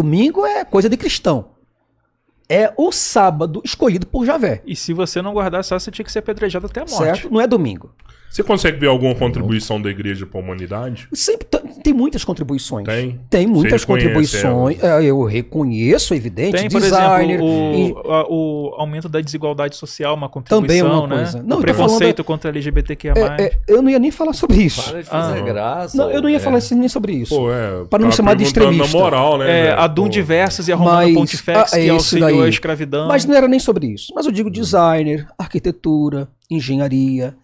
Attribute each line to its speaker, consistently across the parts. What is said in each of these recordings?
Speaker 1: Domingo é coisa de cristão. É o sábado escolhido por Javé.
Speaker 2: E se você não guardar só, você tinha que ser apedrejado até a morte.
Speaker 1: Certo? Não é domingo.
Speaker 3: Você consegue ver alguma contribuição da igreja para a humanidade?
Speaker 1: Sempre tem muitas contribuições.
Speaker 3: Tem
Speaker 1: muitas
Speaker 3: Você
Speaker 1: contribuições. Eu reconheço, evidente.
Speaker 2: Tem, por
Speaker 1: designer,
Speaker 2: exemplo, o aumento da desigualdade social, uma contribuição,
Speaker 1: também é uma
Speaker 2: né?
Speaker 1: coisa. Não,
Speaker 2: o preconceito contra LGBTQIA+.
Speaker 1: Eu não ia nem falar sobre isso.
Speaker 4: Para de fazer graça.
Speaker 1: Não, eu não ia falar nem sobre isso.
Speaker 3: Pô,
Speaker 1: para não me chamar de extremista.
Speaker 3: Na moral, né?
Speaker 2: A Dum Diversas e a Romana Pontifex, que auxiliou a escravidão.
Speaker 1: Mas não era nem sobre isso. Mas eu digo designer, arquitetura, engenharia.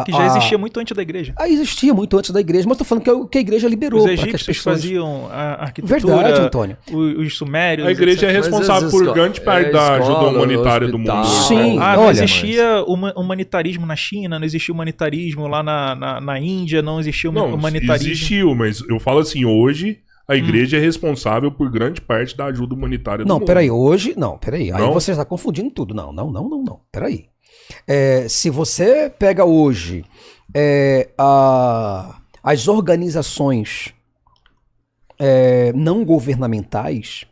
Speaker 2: Que já existia muito antes da igreja.
Speaker 1: Existia muito antes da igreja, mas estou falando que a igreja liberou.
Speaker 2: Os egípcios faziam a arquitetura.
Speaker 1: Verdade, Antônio.
Speaker 2: Os sumérios.
Speaker 3: A igreja é responsável por grande parte da ajuda humanitária do mundo.
Speaker 1: Sim,
Speaker 2: não existia humanitarismo na China, não existia humanitarismo lá na Índia, não existia humanitarismo.
Speaker 3: Existiu, mas eu falo assim, hoje a igreja é responsável por grande parte da ajuda humanitária do mundo.
Speaker 1: Peraí. Aí você está confundindo tudo. Não. Peraí. Se você pega hoje as organizações não governamentais,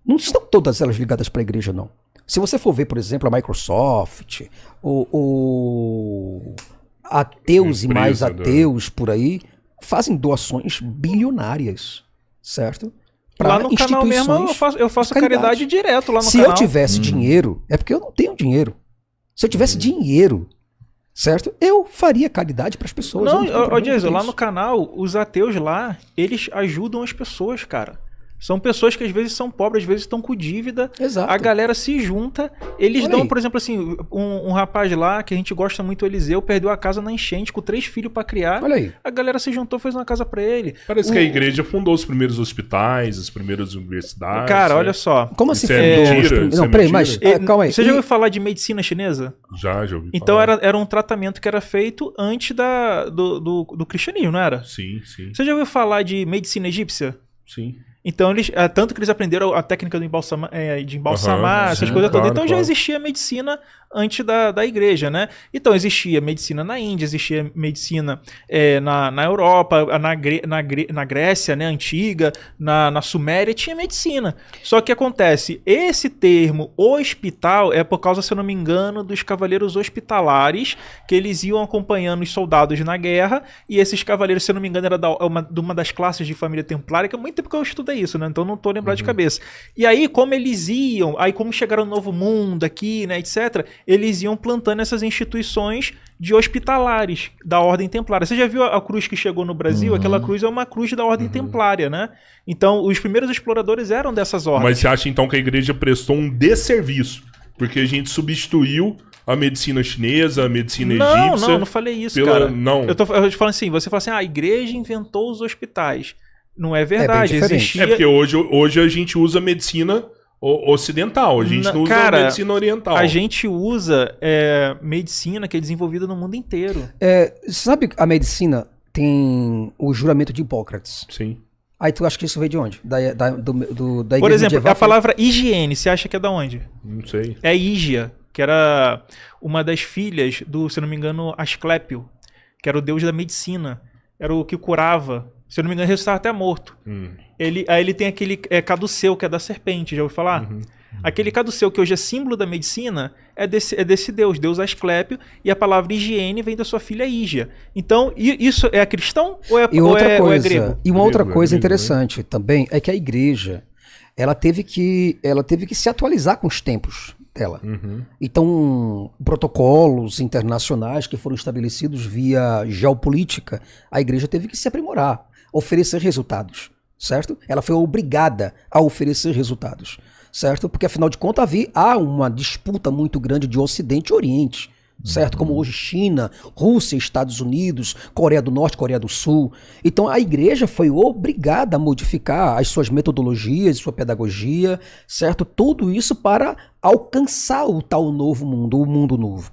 Speaker 1: não estão todas elas ligadas para a igreja, não. Se você for ver, por exemplo, a Microsoft, ateus e mais ateus por aí, fazem doações bilionárias, certo?
Speaker 2: Lá no canal mesmo eu faço caridade direto lá no canal.
Speaker 1: Se eu tivesse dinheiro, é porque eu não tenho dinheiro. Se eu tivesse dinheiro, certo? Eu faria caridade para as pessoas.
Speaker 2: Não, Jason, lá no canal, os ateus lá, eles ajudam as pessoas, cara. São pessoas que às vezes são pobres, às vezes estão com dívida.
Speaker 1: Exato.
Speaker 2: A galera se junta. Eles dão, por exemplo, assim, um rapaz lá, que a gente gosta muito, o Eliseu, perdeu a casa na enchente com 3 filhos pra criar.
Speaker 1: Olha aí.
Speaker 2: A galera se juntou, fez uma casa pra ele.
Speaker 3: Parece que a igreja fundou os primeiros hospitais, as primeiras universidades.
Speaker 2: Cara, olha só.
Speaker 1: Como assim
Speaker 3: fundou?
Speaker 1: Não, peraí, mas calma aí.
Speaker 2: Você já ouviu falar de medicina chinesa?
Speaker 3: Já ouvi
Speaker 2: então
Speaker 3: falar.
Speaker 2: Era um tratamento que era feito antes do cristianismo, não era?
Speaker 3: Sim.
Speaker 2: Você já ouviu falar de medicina egípcia?
Speaker 3: Sim.
Speaker 2: Então, tanto que eles aprenderam a técnica de embalsamar, essas coisas todas. Então, já existia medicina antes da igreja, né? Então, existia medicina na Índia, existia medicina na Europa, na Grécia, né, antiga, na Suméria, tinha medicina. Só que acontece, esse termo hospital é por causa, se eu não me engano, dos cavaleiros hospitalares, que eles iam acompanhando os soldados na guerra, e esses cavaleiros, se eu não me engano, era de uma das classes de família templária, que é muito tempo que eu estudei isso, né? Então não tô lembrado de cabeça. E aí, como eles iam, como chegaram no Novo Mundo aqui, né, etc., eles iam plantando essas instituições de hospitalares da Ordem Templária. Você já viu a cruz que chegou no Brasil? Aquela cruz é uma cruz da Ordem Templária, né? Então, os primeiros exploradores eram dessas ordens.
Speaker 3: Mas você acha, então, que a igreja prestou um desserviço? Porque a gente substituiu a medicina chinesa, a medicina egípcia...
Speaker 2: Não falei isso, cara.
Speaker 3: Não.
Speaker 2: Eu tô falando assim, você fala assim, a igreja inventou os hospitais. Não é verdade.
Speaker 1: Existia...
Speaker 3: porque hoje a gente usa medicina ocidental, a gente não usa a medicina oriental.
Speaker 2: A gente usa medicina que é desenvolvida no mundo inteiro.
Speaker 1: Sabe, a medicina tem o juramento de Hipócrates.
Speaker 3: Sim.
Speaker 1: Aí tu acha que isso veio de onde? Da igreja
Speaker 2: Por exemplo,
Speaker 1: medieval?
Speaker 2: a palavra higiene, você acha que é da onde?
Speaker 3: Não sei.
Speaker 2: É Ígia, que era uma das filhas do, se não me engano, Asclépio, que era o deus da medicina. Era o que curava. Se eu não me engano, ele estava até morto. Aí ele tem aquele caduceu, que é da serpente, já ouviu falar? Aquele caduceu, que hoje é símbolo da medicina, é desse deus Asclépio, e a palavra higiene vem da sua filha Ígia. Então, isso é cristão ou é grego?
Speaker 1: E uma outra coisa interessante também é que a igreja, ela teve que se atualizar com os tempos dela. Então, protocolos internacionais que foram estabelecidos via geopolítica, a igreja teve que se aprimorar, oferecer resultados, certo? Ela foi obrigada a oferecer resultados, certo? Porque, afinal de contas, há uma disputa muito grande de Ocidente e Oriente, certo? Como hoje China, Rússia, Estados Unidos, Coreia do Norte, Coreia do Sul. Então, a igreja foi obrigada a modificar as suas metodologias, sua pedagogia, certo? Tudo isso para alcançar o tal novo mundo, o mundo novo.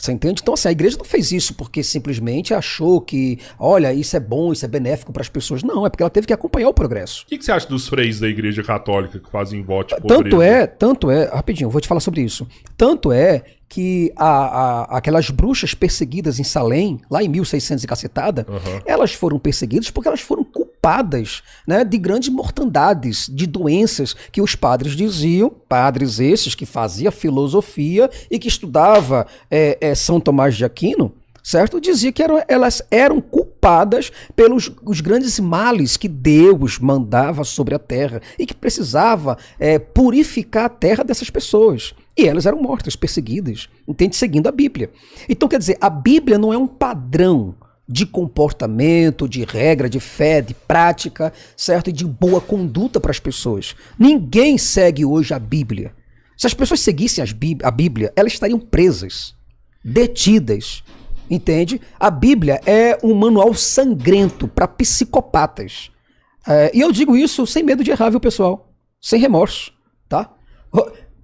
Speaker 1: Você entende? Então, assim, a igreja não fez isso porque simplesmente achou que, olha, isso é bom, isso é benéfico para as pessoas. Não, é porque ela teve que acompanhar o progresso.
Speaker 3: O que você acha dos freis da igreja católica que fazem voto de pobreza?
Speaker 1: Tanto é, rapidinho, eu vou te falar sobre isso. Tanto é que aquelas bruxas perseguidas em Salém, lá em 1600 e cacetada, elas foram perseguidas porque elas foram culpadas culpadas, né, de grandes mortandades, de doenças que os padres diziam, padres esses que faziam filosofia e que estudava São Tomás de Aquino, certo? Dizia que elas eram culpadas pelos os grandes males que Deus mandava sobre a terra e que precisava purificar a terra dessas pessoas. E elas eram mortas, perseguidas, entende? Seguindo a Bíblia. Então, quer dizer, a Bíblia não é um padrão de comportamento, de regra, de fé, de prática, certo? E de boa conduta para as pessoas. Ninguém segue hoje a Bíblia. Se as pessoas seguissem a Bíblia, elas estariam presas, detidas, entende? A Bíblia é um manual sangrento para psicopatas. E eu digo isso sem medo de errar, viu, pessoal? Sem remorso, tá?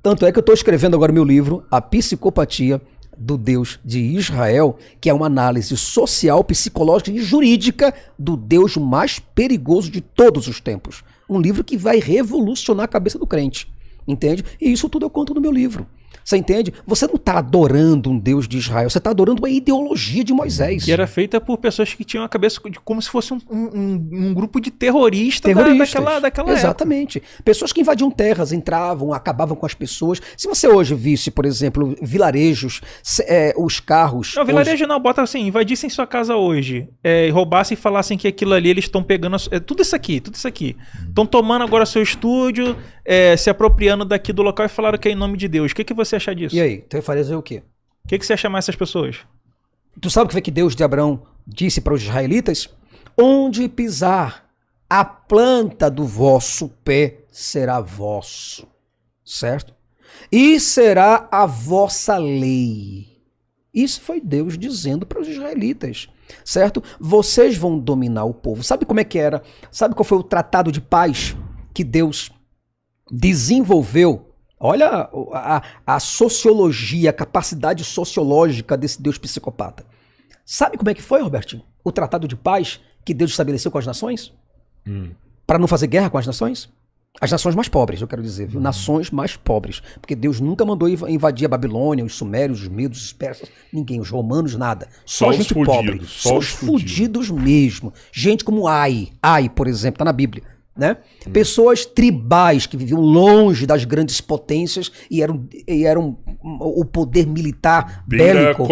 Speaker 1: Tanto é que eu estou escrevendo agora meu livro, A Psicopatia do Deus de Israel, que é uma análise social, psicológica e jurídica do Deus mais perigoso de todos os tempos. Um livro que vai revolucionar a cabeça do crente, entende? E isso tudo eu conto no meu livro. Você entende? Você não está adorando um Deus de Israel, você está adorando uma ideologia de Moisés.
Speaker 2: E era feita por pessoas que tinham a cabeça como se fosse um grupo de terroristas. Daquela
Speaker 1: Exatamente.
Speaker 2: Época.
Speaker 1: Pessoas que invadiam terras, entravam, acabavam com as pessoas. Se você hoje visse, por exemplo, vilarejos, os carros...
Speaker 2: Não, vilarejo não, bota assim, invadissem sua casa hoje, roubassem e falassem que aquilo ali eles estão pegando... tudo isso aqui. Estão tomando agora seu estúdio, se apropriando daqui do local e falaram que é em nome de Deus. O que você acha disso?
Speaker 1: E aí, tu faria o quê?
Speaker 2: O que você acha mais essas pessoas?
Speaker 1: Tu sabe o que foi que Deus de Abraão disse para os israelitas? Onde pisar a planta do vosso pé será vosso, certo? E será a vossa lei. Isso foi Deus dizendo para os israelitas, certo? Vocês vão dominar o povo. Sabe como é que era? Sabe qual foi o tratado de paz que Deus desenvolveu? Olha a sociologia, a capacidade sociológica desse Deus psicopata. Sabe como é que foi, Robertinho? O tratado de paz que Deus estabeleceu com as nações? Para não fazer guerra com as nações? As nações mais pobres, eu quero dizer, viu? Nações mais pobres. Porque Deus nunca mandou invadir a Babilônia, os sumérios, os medos, os persas, ninguém, os romanos, nada. Só gente pobre. Só os fudidos mesmo. Gente como Ai, por exemplo, tá na Bíblia. Né? Pessoas tribais que viviam longe das grandes potências e eram o poder militar bélico.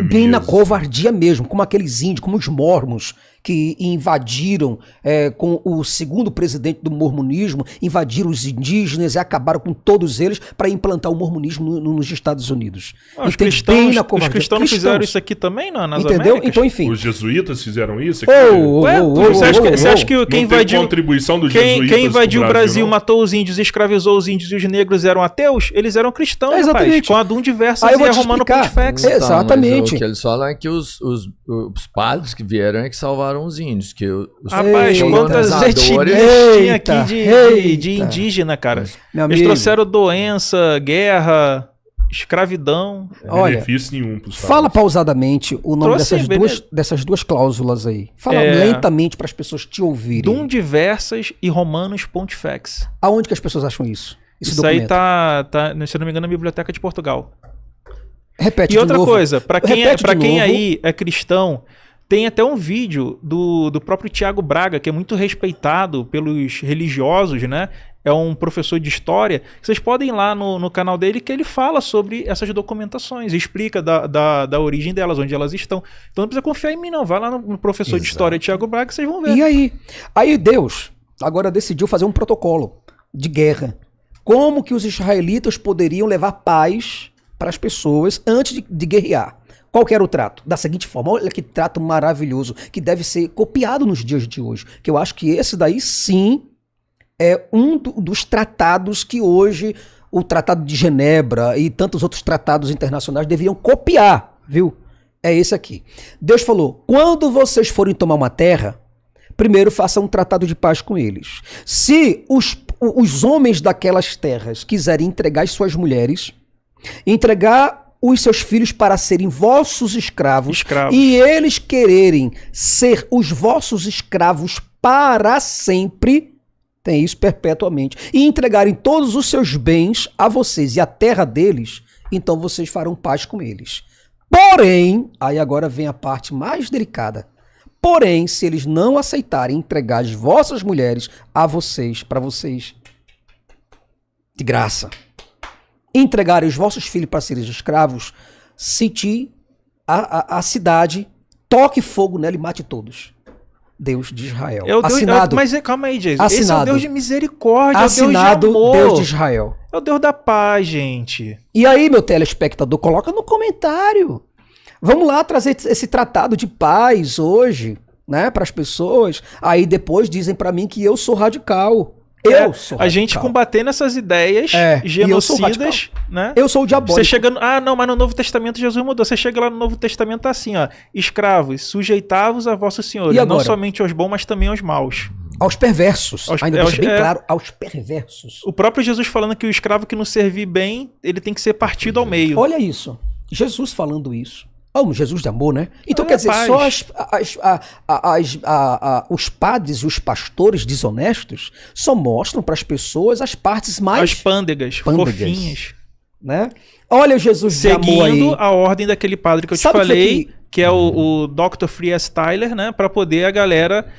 Speaker 1: Bem na covardia mesmo, como aqueles índios, como os mormons que invadiram com o segundo presidente do mormonismo, invadiram os indígenas e acabaram com todos eles para implantar o mormonismo nos Estados Unidos.
Speaker 2: Os cristãos fizeram isso aqui também nas
Speaker 1: entendeu?
Speaker 2: Américas?
Speaker 1: Então, enfim.
Speaker 3: Os jesuítas fizeram isso?
Speaker 2: Você acha que quem invadiu o Brasil,
Speaker 3: não?
Speaker 2: matou os índios, escravizou os índios e os negros eram ateus? Eles eram cristãos,
Speaker 1: exatamente.
Speaker 2: Rapaz, com Adum Diversas e a Romano Pontifex.
Speaker 1: Então, exatamente.
Speaker 4: O que eles falam é que os padres que vieram é que salvaram os índios.
Speaker 2: Rapaz, quantas etnias tinha aqui de indígena, cara. Eles trouxeram doença, guerra, escravidão.
Speaker 1: Olha,
Speaker 3: nenhum
Speaker 1: fala pausadamente o nome dessas duas cláusulas aí. Fala lentamente para as pessoas te ouvirem.
Speaker 2: Adum Diversas e Romanos Pontifex.
Speaker 1: Aonde que as pessoas acham isso?
Speaker 2: Isso aí tá, se eu não me engano, na Biblioteca de Portugal.
Speaker 1: Repete
Speaker 2: e outra
Speaker 1: novo.
Speaker 2: Coisa, para quem aí é cristão, tem até um vídeo do próprio Tiago Braga, que é muito respeitado pelos religiosos, né? É um professor de história. Vocês podem ir lá no canal dele, que ele fala sobre essas documentações, explica da origem delas, onde elas estão. Então não precisa confiar em mim, não. Vai lá no professor de história Tiago Braga, que vocês vão ver.
Speaker 1: E aí? Aí Deus agora decidiu fazer um protocolo de guerra. Como que os israelitas poderiam levar paz para as pessoas antes de guerrear? Qual que era o trato? Da seguinte forma, olha que trato maravilhoso, que deve ser copiado nos dias de hoje. Que eu acho que esse daí sim é um dos tratados que hoje o Tratado de Genebra e tantos outros tratados internacionais deveriam copiar, viu? É esse aqui. Deus falou, quando vocês forem tomar uma terra, primeiro façam um tratado de paz com eles. Se os homens daquelas terras quiserem entregar as suas mulheres, entregar os seus filhos para serem vossos escravos, e eles quererem ser os vossos escravos para sempre, tem isso perpetuamente, e entregarem todos os seus bens a vocês e a terra deles, então vocês farão paz com eles. Porém, aí agora vem a parte mais delicada, Porém, se eles não aceitarem entregar as vossas mulheres a vocês, para vocês, de graça, entregarem os vossos filhos para serem escravos, cite a cidade, toque fogo nela e mate todos. Deus de Israel.
Speaker 2: Assinado. Mas calma aí, Jesus.
Speaker 1: Assinado.
Speaker 2: Esse é o Deus de misericórdia,
Speaker 1: assinado,
Speaker 2: é o Deus de amor.
Speaker 1: Deus de Israel.
Speaker 2: É o Deus da paz, gente.
Speaker 1: E aí, meu telespectador, coloca no comentário. Vamos lá trazer esse tratado de paz hoje, né, para as pessoas. Aí depois dizem para mim que eu sou radical. Eu sou radical.
Speaker 2: A gente combatendo essas ideias genocidas, né?
Speaker 1: Eu sou o diabólico.
Speaker 2: Você chega não, mas no Novo Testamento Jesus mudou. Você chega lá no Novo Testamento tá assim, ó: escravos, sujeitavos a vossos senhores, não somente aos bons, mas também aos maus.
Speaker 1: Aos perversos. Ainda deixa bem claro, aos perversos.
Speaker 2: O próprio Jesus falando que o escravo que não servir bem, ele tem que ser partido ao meio.
Speaker 1: Olha isso. Jesus falando isso. Jesus de amor, né? Então, quer dizer, só os padres e os pastores desonestos só mostram para as pessoas as partes mais...
Speaker 2: As pândegas, fofinhas.
Speaker 1: Né? Olha o Jesus de amor aí.
Speaker 2: Seguindo a ordem daquele padre que eu te falei, que é o Dr. Free S. Tyler, né? Para poder a galera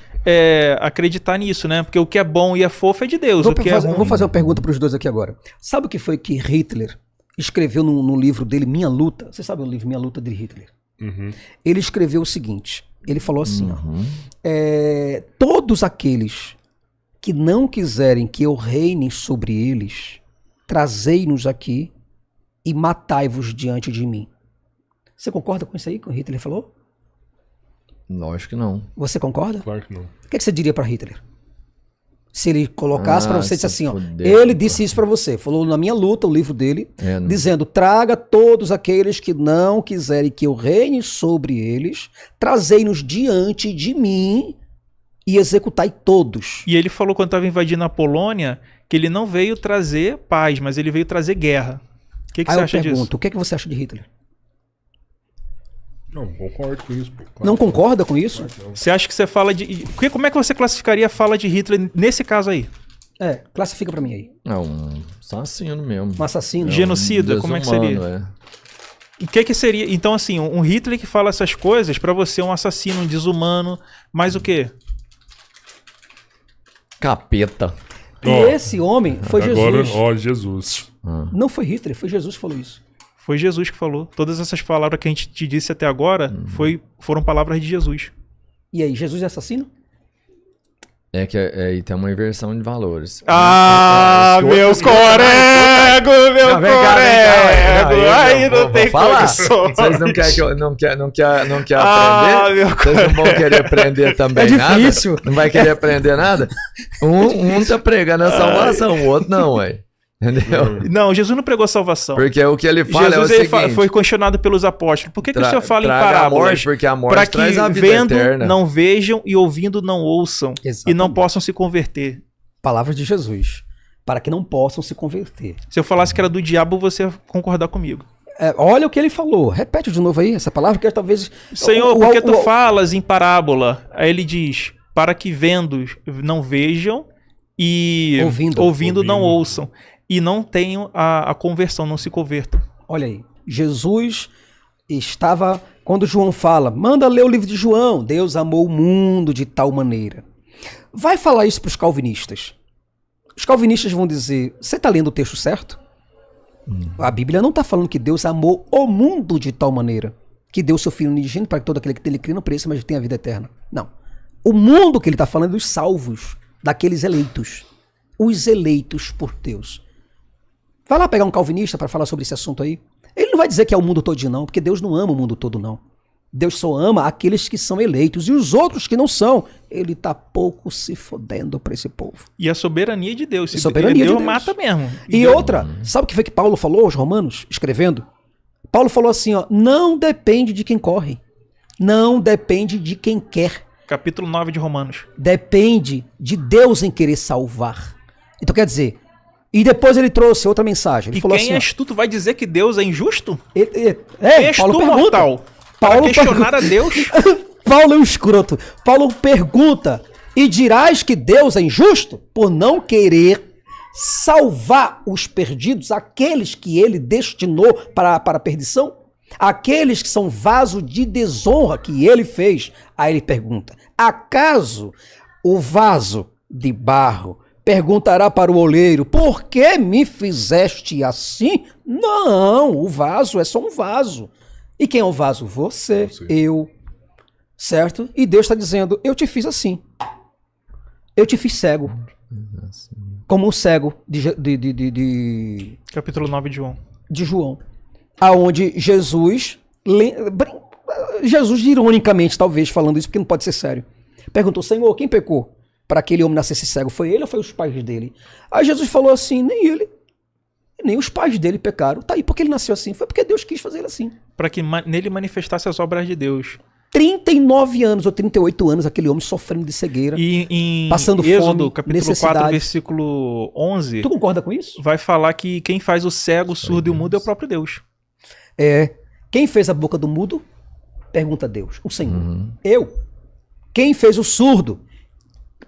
Speaker 2: acreditar nisso, né? Porque o que é bom e é fofo é de Deus.
Speaker 1: Vou fazer uma pergunta para os dois aqui agora. Sabe o que foi que Hitler escreveu no livro dele, Minha Luta? Você sabe o livro Minha Luta de Hitler?
Speaker 3: Uhum.
Speaker 1: Ele escreveu o seguinte, ele falou assim, todos aqueles que não quiserem que eu reine sobre eles, trazei-nos aqui e matai-vos diante de mim. Você concorda com isso aí que o Hitler falou?
Speaker 4: Lógico que não.
Speaker 1: Você concorda?
Speaker 3: Claro que não.
Speaker 1: O que você diria para Hitler? Se ele colocasse para você, disse assim, ele disse isso para você, falou na Minha Luta, o livro dele, dizendo, traga todos aqueles que não quiserem que eu reine sobre eles, trazei-nos diante de mim e executai todos.
Speaker 2: E ele falou quando estava invadindo a Polônia, que ele não veio trazer paz, mas ele veio trazer guerra. O que você acha disso?
Speaker 1: O que você acha de Hitler?
Speaker 3: Não concordo com isso. Claro,
Speaker 1: não concorda com isso?
Speaker 2: Você acha que você fala de... Como é que você classificaria a fala de Hitler nesse caso aí?
Speaker 1: Classifica pra mim aí.
Speaker 4: É um assassino mesmo.
Speaker 1: Um assassino?
Speaker 2: Genocida? Como é que seria? O que seria... Então, assim, um Hitler que fala essas coisas, pra você é um assassino, um desumano, mas o quê?
Speaker 4: Capeta.
Speaker 1: E esse homem foi
Speaker 3: agora,
Speaker 1: Jesus.
Speaker 3: Jesus.
Speaker 1: Não foi Hitler, foi Jesus que falou isso.
Speaker 2: Foi Jesus que falou. Todas essas palavras que a gente te disse até agora foram palavras de Jesus.
Speaker 1: E aí, Jesus é assassino?
Speaker 4: É que aí tem uma inversão de valores.
Speaker 2: Meu corego! Aí não tem condição.
Speaker 4: Vocês não querem aprender? Vocês não vão querer aprender também
Speaker 1: difícil.
Speaker 4: Nada? Não vai querer aprender nada? Um tá pregando a salvação, o outro não, ué. Entendeu?
Speaker 2: Não, Jesus não pregou salvação.
Speaker 4: Porque o que ele fala
Speaker 2: Jesus,
Speaker 4: é o seguinte...
Speaker 2: foi questionado pelos apóstolos. Por que o senhor fala em parábolas?
Speaker 4: Porque a morte traz a vida
Speaker 2: vendo
Speaker 4: eterna.
Speaker 2: Não vejam e ouvindo não ouçam.
Speaker 1: Exatamente.
Speaker 2: E não possam se converter.
Speaker 1: Palavras de Jesus. Para que não possam se converter.
Speaker 2: Se eu falasse que era do diabo, você ia concordar comigo.
Speaker 1: Olha o que ele falou. Repete de novo aí essa palavra, que talvez...
Speaker 2: Senhor, por que tu falas em parábola? Aí ele diz, para que vendo não vejam e ouvindo não ouçam. E não tenham a conversão, não se convertam.
Speaker 1: Olha aí, Jesus estava... Quando João fala, manda ler o livro de João, Deus amou o mundo de tal maneira. Vai falar isso para os calvinistas. Os calvinistas vão dizer, você está lendo o texto certo? A Bíblia não está falando que Deus amou o mundo de tal maneira, que deu seu Filho unigênito para que todo aquele que dele crê não pereça, mas tenha a vida eterna. Não. O mundo que ele está falando é dos salvos, daqueles eleitos. Os eleitos por Deus. Vai lá pegar um calvinista para falar sobre esse assunto aí. Ele não vai dizer que é o mundo todo não, porque Deus não ama o mundo todo não. Deus só ama aqueles que são eleitos. E os outros que não são, ele tá pouco se fodendo para esse povo.
Speaker 2: E a soberania de Deus.
Speaker 1: Soberania
Speaker 2: Deus
Speaker 1: de Deus
Speaker 2: mata mesmo.
Speaker 1: E outra, sabe o que foi que Paulo falou aos romanos, escrevendo? Paulo falou assim, não depende de quem corre. Não depende de quem quer.
Speaker 2: Capítulo 9 de Romanos.
Speaker 1: Depende de Deus em querer salvar. Então quer dizer... E depois ele trouxe outra mensagem. Ele falou
Speaker 2: quem
Speaker 1: assim,
Speaker 2: és tu? Tu vai dizer que Deus é injusto?
Speaker 1: Quem
Speaker 2: és tu, mortal? Para questionar a Deus?
Speaker 1: Paulo é um escroto. Paulo pergunta, e dirás que Deus é injusto? Por não querer salvar os perdidos, aqueles que ele destinou para a perdição? Aqueles que são vaso de desonra que ele fez. Aí ele pergunta: acaso o vaso de barro perguntará para o oleiro: por que me fizeste assim? Não, o vaso é só um vaso. E quem é o vaso? Você, eu. Certo? E Deus está dizendo: eu te fiz assim. Eu te fiz cego. Como um cego de
Speaker 2: Capítulo 9 de João.
Speaker 1: De João. Aonde Jesus, ironicamente, talvez, falando isso, porque não pode ser sério, perguntou: Senhor, quem pecou para aquele homem nascesse cego? Foi ele ou foi os pais dele? Aí Jesus falou assim: nem ele, nem os pais dele pecaram. Tá aí, porque ele nasceu assim? Foi porque Deus quis fazer ele assim.
Speaker 2: Para que nele manifestasse as obras de Deus.
Speaker 1: 39 anos ou 38 anos aquele homem sofrendo de cegueira,
Speaker 2: e em
Speaker 1: passando
Speaker 2: Êxodo,
Speaker 1: fome,
Speaker 2: capítulo
Speaker 1: necessidade.
Speaker 2: 4, versículo 11...
Speaker 1: Tu concorda com isso?
Speaker 2: Vai falar que quem faz o cego, o surdo e o mudo é o próprio Deus.
Speaker 1: Quem fez a boca do mudo? Pergunta a Deus, o Senhor. Eu. Quem fez o surdo?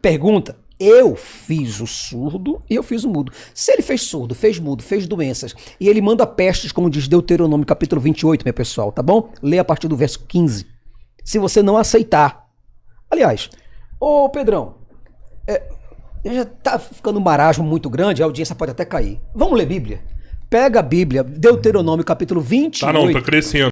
Speaker 1: Pergunta. Eu fiz o surdo e eu fiz o mudo. Se ele fez surdo, fez mudo, fez doenças, e ele manda pestes, como diz Deuteronômio capítulo 28, meu pessoal, tá bom? Lê a partir do verso 15. Se você não aceitar. Aliás, ô Pedrão, já tá ficando um marasmo muito grande, a audiência pode até cair. Vamos ler Bíblia? Pega a Bíblia, Deuteronômio capítulo 28.
Speaker 3: Tá não, tá crescendo.